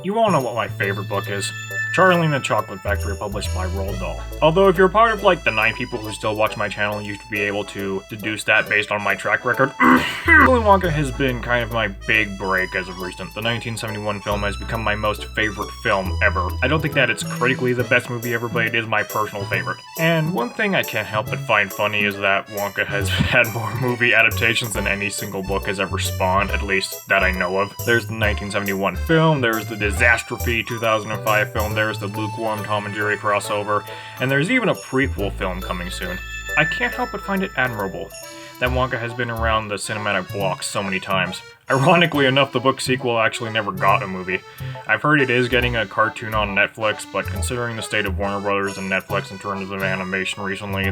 You all know what my favorite book is. Charlie and the Chocolate Factory, published by Roald Dahl. Although if you're part of like the 9 people who still watch my channel, you should be able to deduce that based on my track record. Willy Wonka has been kind of my big break as of recent. The 1971 film has become my most favorite film ever. I don't think that it's critically the best movie ever, but it is my personal favorite. And one thing I can't help but find funny is that Wonka has had more movie adaptations than any single book has ever spawned, at least that I know of. There's the 1971 film, there's the Disastrophe 2005 film, there's the lukewarm Tom and Jerry crossover, and there's even a prequel film coming soon. I can't help but find it admirable that Wonka has been around the cinematic block so many times. Ironically enough, the book sequel actually never got a movie. I've heard it is getting a cartoon on Netflix, but considering the state of Warner Brothers and Netflix in terms of animation recently,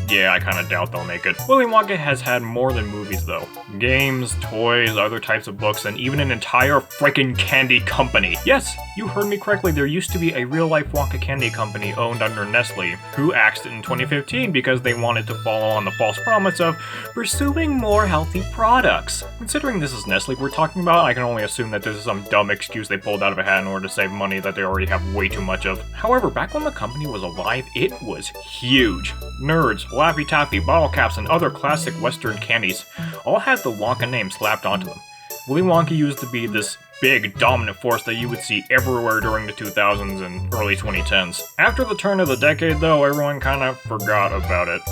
yeah, I kinda doubt they'll make it. Willy Wonka has had more than movies though. Games, toys, other types of books, and even an entire freaking candy company. Yes, you heard me correctly, there used to be a real-life Wonka candy company owned under Nestle, who axed it in 2015 because they wanted to follow on the false promise of pursuing more healthy products. Considering this is Nestle we're talking about, I can only assume that this is some dumb excuse they pulled out of a hat in order to save money that they already have way too much of. However, back when the company was alive, it was huge. Nerds, Laffy Taffy, bottle caps, and other classic Western candies all had the Wonka name slapped onto them. Willy Wonka used to be this big, dominant force that you would see everywhere during the 2000s and early 2010s. After the turn of the decade, though, everyone kinda forgot about it.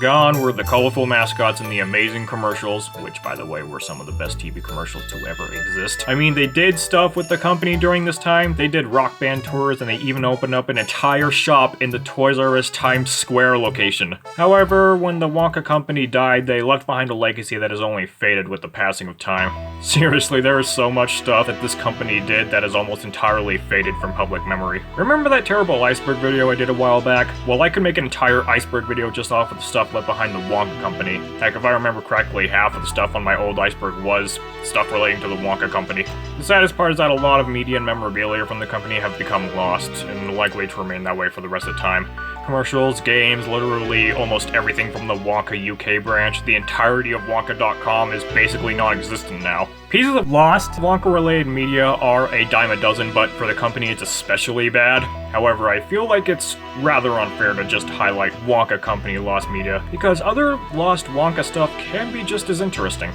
Gone were the colorful mascots and the amazing commercials, which, by the way, were some of the best TV commercials to ever exist. I mean, they did stuff with the company during this time. They did rock band tours, and they even opened up an entire shop in the Toys R Us Times Square location. However, when the Wonka company died, they left behind a legacy that has only faded with the passing of time. Seriously, there is so much stuff that this company did that has almost entirely faded from public memory. Remember that terrible iceberg video I did a while back? Well, I could make an entire iceberg video just off of the stuff left behind the Wonka company. Heck, if I remember correctly, half of the stuff on my old iceberg was stuff relating to the Wonka company. The saddest part is that a lot of media and memorabilia from the company have become lost, and likely to remain that way for the rest of the time. Commercials, games, literally almost everything from the Wonka UK branch, the entirety of Wonka.com is basically non-existent now. Pieces of lost Wonka-related media are a dime a dozen, but for the company it's especially bad. However, I feel like it's rather unfair to just highlight Wonka company lost media, because other lost Wonka stuff can be just as interesting.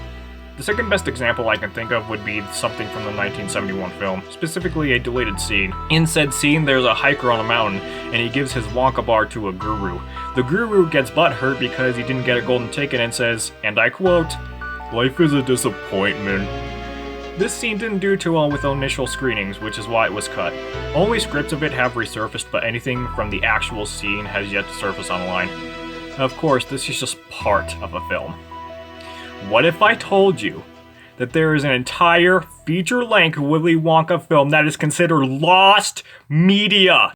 The second best example I can think of would be something from the 1971 film, specifically a deleted scene. In said scene, there's a hiker on a mountain, and he gives his Wonka bar to a guru. The guru gets butthurt because he didn't get a golden ticket and says, and I quote, "Life is a disappointment." This scene didn't do too well with initial screenings, which is why it was cut. Only scripts of it have resurfaced, but anything from the actual scene has yet to surface online. Of course, this is just part of a film. What if I told you that there is an entire feature-length Willy Wonka film that is considered lost media?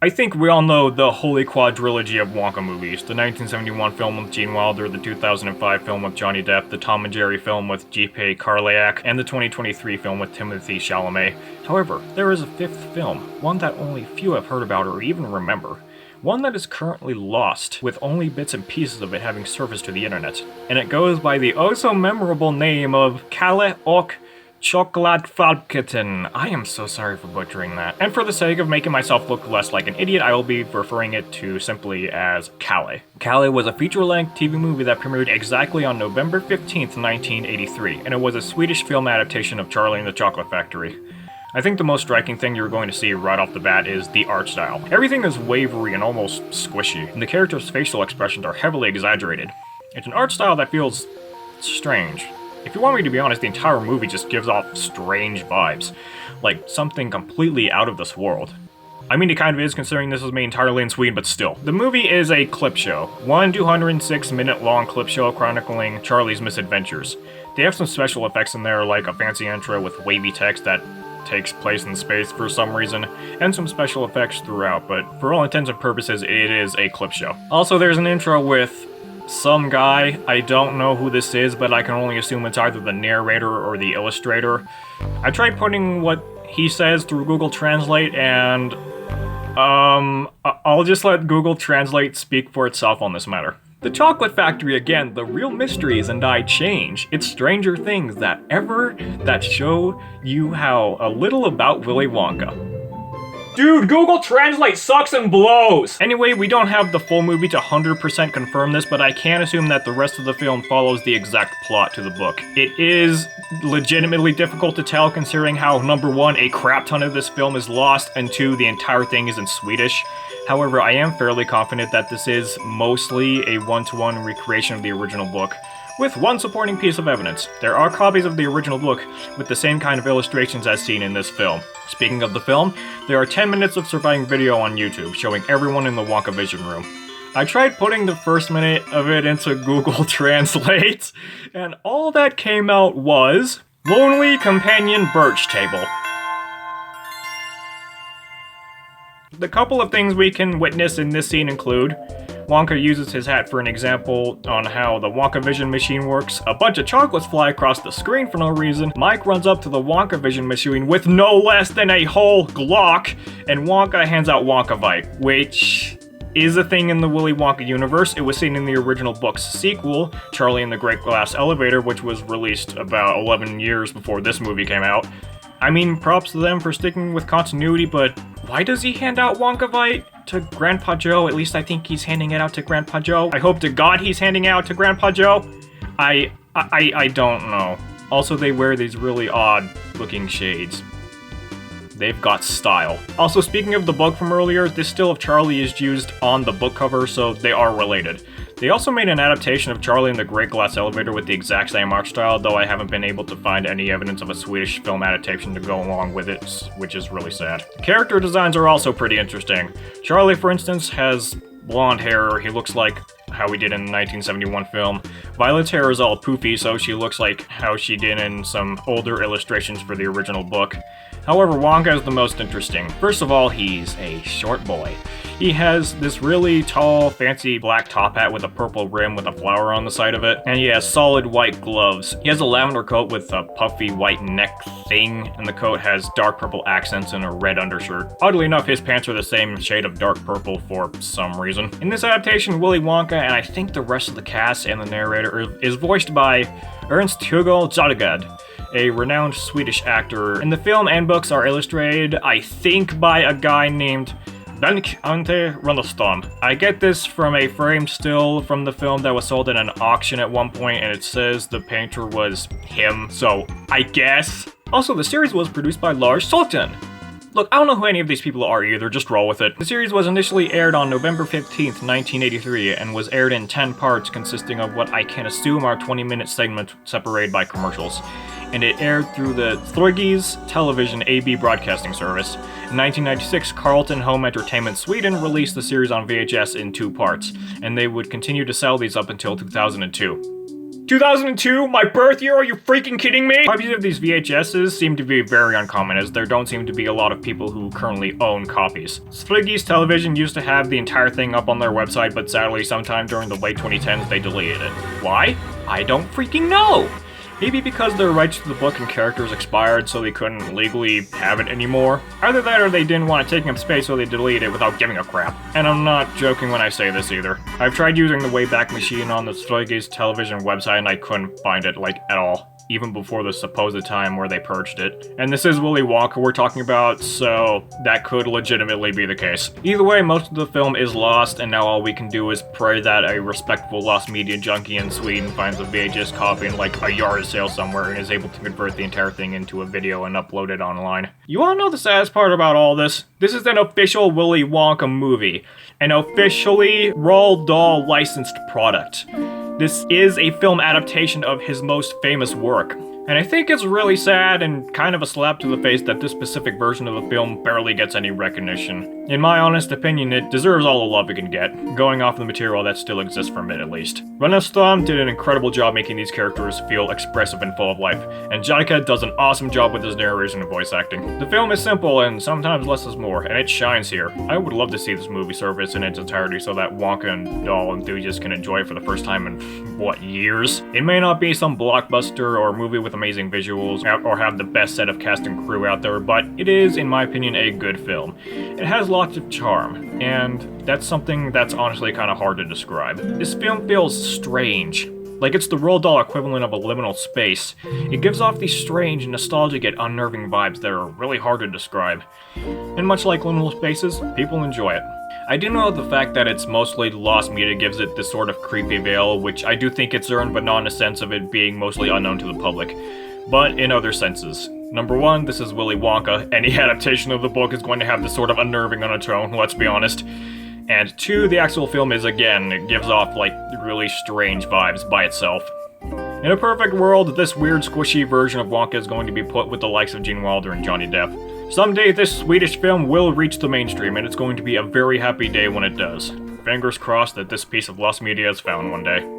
I think we all know the holy quadrilogy of Wonka movies. The 1971 film with Gene Wilder, the 2005 film with Johnny Depp, the Tom and Jerry film with J.P. Carlayak, and the 2023 film with Timothee Chalamet. However, there is a fifth film, one that only few have heard about or even remember. One that is currently lost, with only bits and pieces of it having surfaced to the internet. And it goes by the oh-so-memorable name of Kalle och Chokladfabriken. I am so sorry for butchering that. And for the sake of making myself look less like an idiot, I will be referring it to simply as Kalle. Kalle was a feature-length TV movie that premiered exactly on November 15th, 1983, and it was a Swedish film adaptation of Charlie and the Chocolate Factory. I think the most striking thing you're going to see right off the bat is the art style. Everything is wavery and almost squishy, and the characters' facial expressions are heavily exaggerated. It's an art style that feels strange. If you want me to be honest, the entire movie just gives off strange vibes, like something completely out of this world. I mean, it kind of is, considering this was made entirely in Sweden, but still. The movie is a clip show. One 206-minute-long clip show chronicling Charlie's misadventures. They have some special effects in there, like a fancy intro with wavy text that takes place in space for some reason, and some special effects throughout, but for all intents and purposes, it is a clip show. Also, there's an intro with some guy. I don't know who this is, but I can only assume it's either the narrator or the illustrator. I tried putting what he says through Google Translate, and I'll just let Google Translate speak for itself on this matter. The Chocolate Factory again, the real mysteries and I change. It's Stranger Things that show you how a little about Willy Wonka. Dude, Google Translate sucks and blows! Anyway, we don't have the full movie to 100% confirm this, but I can assume that the rest of the film follows the exact plot to the book. It is legitimately difficult to tell considering how, number one, a crap ton of this film is lost, and two, the entire thing is in Swedish. However, I am fairly confident that this is mostly a one-to-one recreation of the original book, with one supporting piece of evidence. There are copies of the original book with the same kind of illustrations as seen in this film. Speaking of the film, there are 10 minutes of surviving video on YouTube showing everyone in the Wonka Vision Room. I tried putting the first minute of it into Google Translate, and all that came out was Lonely Companion Birch Table. The couple of things we can witness in this scene include Wonka uses his hat for an example on how the Wonka Vision machine works. A bunch of chocolates fly across the screen for no reason. Mike runs up to the Wonka Vision machine with no less than a whole Glock, and Wonka hands out Wonkavite, which is a thing in the Willy Wonka universe. It was seen in the original book's sequel, Charlie and the Great Glass Elevator, which was released about 11 years before this movie came out. I mean, props to them for sticking with continuity, but why does he hand out Wonkavite to Grandpa Joe? At least I think he's handing it out to Grandpa Joe. I hope to God he's handing it out to Grandpa Joe. I don't know. Also, they wear these really odd looking shades. They've got style. Also, speaking of the book from earlier, this still of Charlie is used on the book cover, so they are related. They also made an adaptation of Charlie and the Great Glass Elevator with the exact same art style, though I haven't been able to find any evidence of a Swedish film adaptation to go along with it, which is really sad. Character designs are also pretty interesting. Charlie, for instance, has blonde hair. He looks like how he did in the 1971 film. Violet's hair is all poofy, so she looks like how she did in some older illustrations for the original book. However, Wonka is the most interesting. First of all, he's a short boy. He has this really tall, fancy black top hat with a purple rim with a flower on the side of it, and he has solid white gloves. He has a lavender coat with a puffy white neck thing, and the coat has dark purple accents and a red undershirt. Oddly enough, his pants are the same shade of dark purple for some reason. In this adaptation, Willy Wonka, and I think the rest of the cast and the narrator, is voiced by Ernst-Hugo Jarregard, a renowned Swedish actor. And the film and books are illustrated, I think, by a guy named Bengt-Ante Runnelstam. I get this from a framed still from the film that was sold at an auction at one point, and it says the painter was him, so I guess. Also, the series was produced by Lars Sultan. Look, I don't know who any of these people are either, just roll with it. The series was initially aired on November 15th, 1983, and was aired in 10 parts consisting of what I can assume are 20-minute segments separated by commercials. And it aired through the Sveriges Television AB broadcasting service. In 1996, Carlton Home Entertainment Sweden released the series on VHS in 2 parts, and they would continue to sell these up until 2002. 2002? My birth year? Are you freaking kidding me? Copies of these VHSs seem to be very uncommon, as there don't seem to be a lot of people who currently own copies. Sveriges Television used to have the entire thing up on their website, but sadly sometime during the late 2010s they deleted it. Why? I don't freaking know! Maybe because their rights to the book and characters expired, so they couldn't legally have it anymore. Either that or they didn't want it taking up space, so they deleted it without giving a crap. And I'm not joking when I say this either. I've tried using the Wayback Machine on the Sveriges Television website and I couldn't find it, at all. Even before the supposed time where they purged it. And this is Willy Wonka we're talking about, so that could legitimately be the case. Either way, most of the film is lost, and now all we can do is pray that a respectable lost media junkie in Sweden finds a VHS copy in a yard sale somewhere and is able to convert the entire thing into a video and upload it online. You wanna know the saddest part about all this? This is an official Willy Wonka movie. An officially Roald Dahl licensed product. This is a film adaptation of his most famous work, and I think it's really sad and kind of a slap to the face that this specific version of the film barely gets any recognition. In my honest opinion, it deserves all the love it can get, going off the material that still exists from it at least. Runnelstam did an incredible job making these characters feel expressive and full of life, and Jarregard does an awesome job with his narration and voice acting. The film is simple and sometimes less is more, and it shines here. I would love to see this movie surface in its entirety so that Wonka and Dahl enthusiasts can enjoy it for the first time in, years? It may not be some blockbuster or movie with a amazing visuals or have the best set of cast and crew out there, but it is, in my opinion, a good film. It has lots of charm, and that's something that's honestly kind of hard to describe. This film feels strange. Like it's the Roald Dahl equivalent of a liminal space. It gives off these strange, nostalgic yet unnerving vibes that are really hard to describe. And much like liminal spaces, people enjoy it. I do know the fact that it's mostly lost media gives it this sort of creepy veil, which I do think it's earned, but not in a sense of it being mostly unknown to the public, but in other senses. Number one, this is Willy Wonka. Any adaptation of the book is going to have this sort of unnerving undertone, let's be honest. And two, the actual film is, again, it gives off, like, really strange vibes by itself. In a perfect world, this weird, squishy version of Wonka is going to be put with the likes of Gene Wilder and Johnny Depp. Someday, this Swedish film will reach the mainstream, and it's going to be a very happy day when it does. Fingers crossed that this piece of lost media is found one day.